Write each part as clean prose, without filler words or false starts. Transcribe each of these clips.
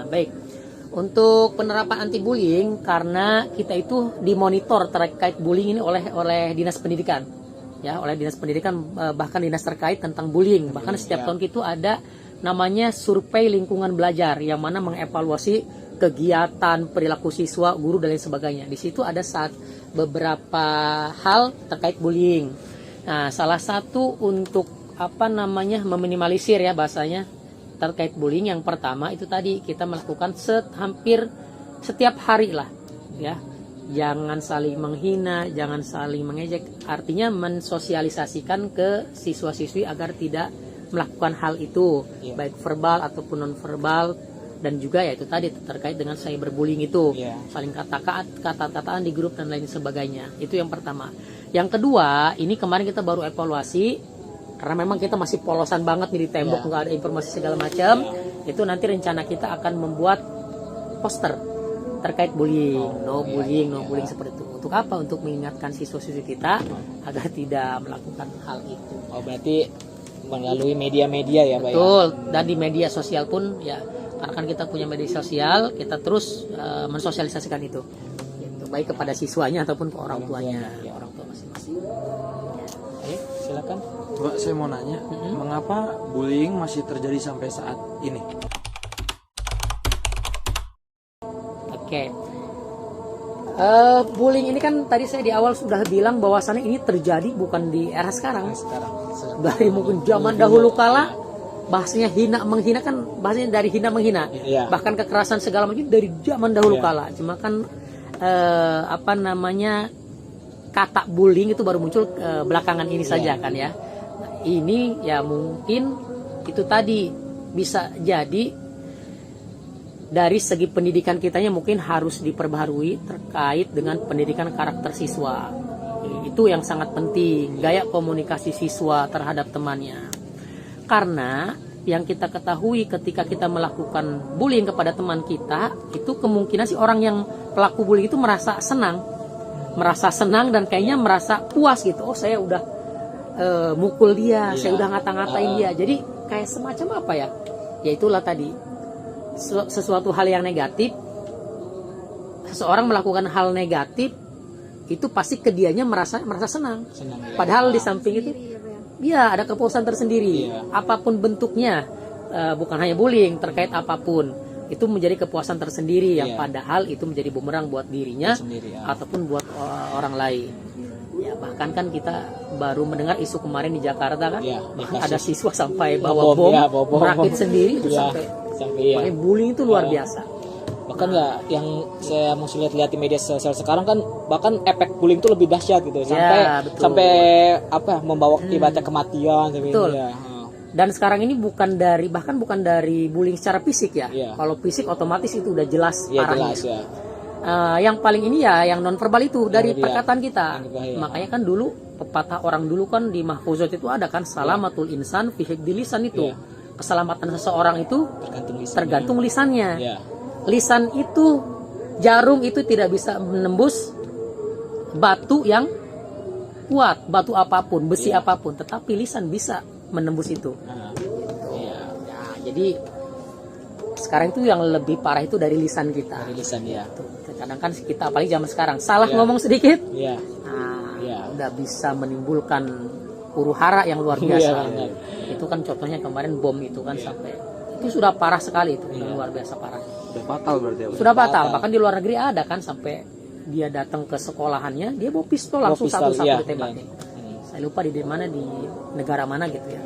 baik. Untuk penerapan anti bullying, karena kita itu dimonitor terkait bullying ini oleh Dinas Pendidikan. Ya, oleh Dinas Pendidikan, bahkan dinas terkait tentang bullying. Bahkan setiap tahun itu ada namanya survei lingkungan belajar yang mana mengevaluasi kegiatan, perilaku siswa, guru dan lain sebagainya. Di situ ada beberapa hal terkait bullying. Nah, salah satu untuk meminimalisir ya bahasanya terkait bullying, yang pertama itu tadi kita melakukan hampir setiap hari lah ya. Jangan saling menghina, jangan saling mengejek. Artinya mensosialisasikan ke siswa-siswi agar tidak melakukan hal itu, baik verbal ataupun non verbal, dan juga ya itu tadi terkait dengan cyberbullying itu, saling kata-kataan di grup dan lain sebagainya. Itu yang pertama. Yang kedua, ini kemarin kita baru evaluasi karena memang kita masih polosan banget nih di tembok, nggak ada informasi segala macam. Itu nanti rencana kita akan membuat poster terkait bullying, no bullying seperti itu. Untuk apa? Untuk mengingatkan siswa-siswi kita agar tidak melakukan hal itu. Oh, berarti melalui media-media ya, Pak? Betul, dan di media sosial pun ya, karena kan kita punya media sosial, kita terus mensosialisasikan itu, gitu, baik kepada siswanya ataupun ke orang tuanya, orang tua masing-masing. Ayo, silakan. Mbak, saya mau nanya, mengapa bullying masih terjadi sampai saat ini? Oke. Bullying ini kan tadi saya di awal sudah bilang bahwasannya ini terjadi bukan di era sekarang. Dari mungkin zaman dahulu kala, bahasanya hina menghina kan, bahasanya dari hina menghina. Bahkan kekerasan segala macam dari zaman dahulu kala. Cuma kan kata bullying itu baru muncul belakangan ini saja kan ya. Nah, ini ya mungkin itu tadi bisa jadi dari segi pendidikan kitanya mungkin harus diperbaharui terkait dengan pendidikan karakter siswa. Itu yang sangat penting, gaya komunikasi siswa terhadap temannya. Karena yang kita ketahui ketika kita melakukan bullying kepada teman kita, itu kemungkinan si orang yang pelaku bullying itu merasa senang dan kayaknya merasa puas gitu. Oh, saya udah mukul dia, saya udah ngata-ngatain dia. Jadi kayak semacam apa ya? Ya itulah tadi, sesuatu hal yang negatif, seseorang melakukan hal negatif itu pasti ke dianya merasa senang. Padahal di samping itu ya ada kepuasan tersendiri, apapun bentuknya, bukan hanya bullying, terkait apapun itu menjadi kepuasan tersendiri yang padahal itu menjadi bumerang buat dirinya ataupun buat orang lain. Ya, bahkan kan kita baru mendengar isu kemarin di Jakarta kan, ada siswa sampai bawa bom, merakit sendiri itu sampai bullying itu luar biasa. Bahkan ya yang saya masih lihat di media sosial sekarang kan, bahkan efek bullying itu lebih dahsyat gitu, sampai membawa akibatnya kematian. Betul. Dan sekarang ini bukan dari bullying secara fisik ya. Kalau fisik otomatis itu udah jelas parahnya. Yang paling ini ya yang non verbal itu dari perkataan kita. Makanya kan dulu pepatah orang dulu kan di Mahfuzat itu ada kan, salamatul insan fi hifdzi lisan itu. Keselamatan seseorang itu tergantung lisannya. Lisan itu, jarum itu tidak bisa menembus batu yang kuat, batu apapun, besi apapun, tetapi lisan bisa menembus itu. Jadi sekarang itu yang lebih parah itu dari lisan kita. Kadang kan kita apalagi zaman sekarang salah ngomong sedikit, udah bisa menimbulkan huru hara yang luar biasa. Itu kan contohnya kemarin bom itu kan, sampai itu sudah parah sekali itu, luar biasa parah. Sudah fatal berarti. Sudah fatal. Bahkan di luar negeri ada kan, sampai dia datang ke sekolahannya, dia bawa pistol langsung satu-satu ditembakin. Saya lupa di mana, di negara mana gitu ya.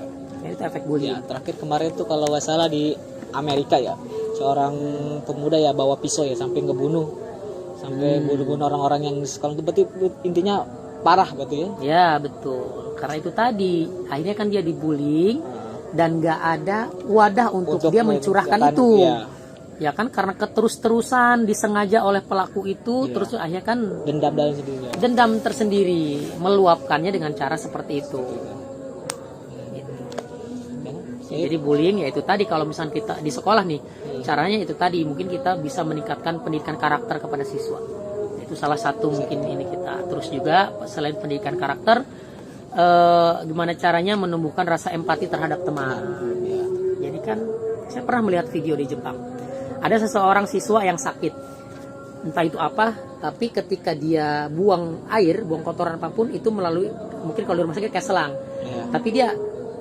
Itu efek bullying. Terakhir kemarin tuh kalau nggak salah di Amerika ya, seorang pemuda ya bawa pisau ya sampai bunuh orang-orang yang di sekolah itu. Berarti intinya parah berarti ya. Ya betul. Karena itu tadi akhirnya kan dia dibullying dan nggak ada wadah untuk dia mencurahkan itu. Ya kan, karena keterus-terusan disengaja oleh pelaku itu, terus akhirnya kan dendam tersendiri, meluapkannya dengan cara seperti itu. Jadi bullying ya itu tadi, kalau misalnya kita di sekolah nih, caranya itu tadi, mungkin kita bisa meningkatkan pendidikan karakter kepada siswa. Itu salah satu mungkin ini kita. Terus juga selain pendidikan karakter, gimana caranya menumbuhkan rasa empati terhadap teman. Jadi kan saya pernah melihat video di Jepang. Ada seseorang siswa yang sakit, entah itu apa, tapi ketika dia buang air, buang kotoran apapun itu melalui, mungkin kalau di rumah sakit kayak selang, Iya. tapi dia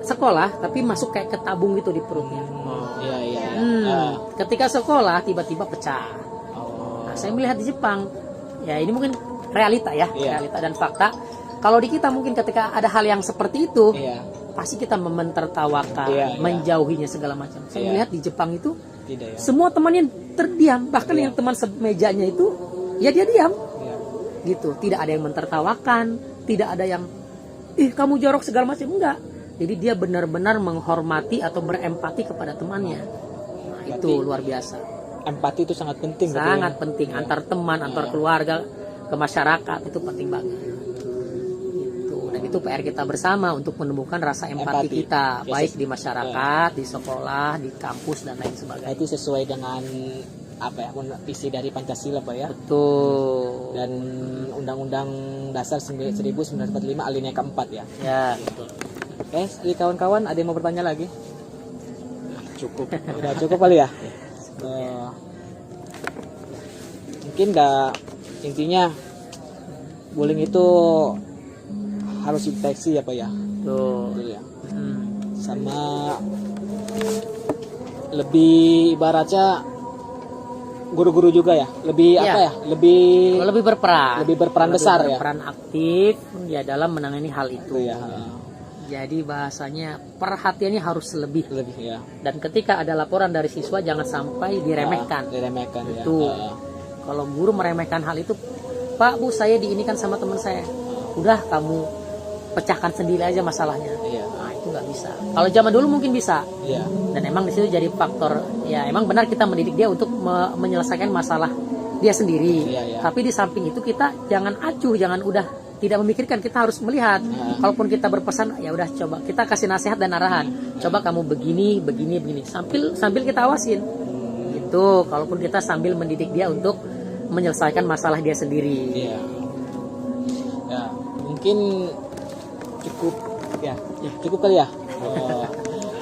sekolah tapi masuk kayak ke tabung gitu di perutnya. Iya, iya, iya. Ketika sekolah tiba-tiba pecah. Oh. Nah, saya melihat di Jepang, ya ini mungkin realita ya, Iya. realita dan fakta. Kalau di kita mungkin ketika ada hal yang seperti itu, Iya. pasti kita mentertawakan, Iya, iya. menjauhinya segala macam. Saya Iya. melihat di Jepang itu Tidak ya. semua temannya terdiam, bahkan Iya. yang teman semejanya itu, ya dia diam, Iya. gitu. Tidak ada yang mentertawakan, tidak ada yang, ih kamu jorok segala macam, enggak. Jadi dia benar-benar menghormati atau berempati kepada temannya. Nah, itu Berarti- luar biasa. Empati itu sangat penting. berarti Sangat ya. penting antar teman, antar keluarga, ke masyarakat itu penting banget. Gitu. Dan itu PR kita bersama untuk menemukan rasa empati, Empati. kita, Ya, baik di masyarakat, di sekolah, di kampus dan lain sebagainya. Itu sesuai dengan apa ya, visi dari Pancasila Pak ya. Betul. Dan Undang-Undang Dasar 1945 alinea keempat ya. Ya, betul. Oke, jadi kawan-kawan ada yang mau bertanya lagi? Cukup. Udah cukup kali ya? Mungkin intinya bullying itu harus deteksi ya Pak ya. Tuh. Betul ya. Hmm. Sama lebih ibaratnya guru-guru juga ya. Lebih Iya. apa ya? Lebih Berperan. berperan besar ya. Berperan aktif ya dalam menangani hal itu. Itu ya. Jadi bahasanya perhatiannya harus lebih. Lebih ya. Dan ketika ada laporan dari siswa jangan sampai diremehkan. Diremehkan ya. Itu. Kalau guru meremehkan hal itu, Pak Bu saya diinikan sama teman saya. Udah kamu pecahkan sendiri aja masalahnya. Iya. Nah itu nggak bisa. Kalau zaman dulu mungkin bisa. Iya. Dan emang di situ jadi faktor ya emang benar kita mendidik dia untuk menyelesaikan masalah dia sendiri. Iya, iya. Tapi di samping itu kita jangan acuh, jangan udah tidak memikirkan, kita harus melihat. Kalaupun kita berpesan, ya udah coba kita kasih nasihat dan arahan. Coba kamu begini, begini, begini. Sambil kita awasin. Gitu. Kalaupun kita sambil mendidik dia untuk menyelesaikan masalah dia sendiri. Iya. Ya, mungkin cukup ya. Cukup kali ya. Oh.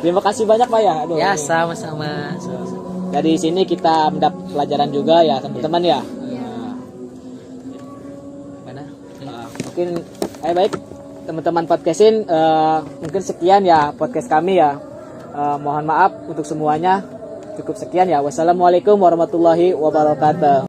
Terima kasih banyak Pak ya. Aduh, Ya ini. sama-sama. Dari sini kita mendapat pelajaran juga ya teman-teman ya. Mana? Mungkin baik teman-teman podcastin mungkin sekian ya podcast kami ya. Mohon maaf untuk semuanya. Cukup sekian ya. Wassalamualaikum warahmatullahi wabarakatuh.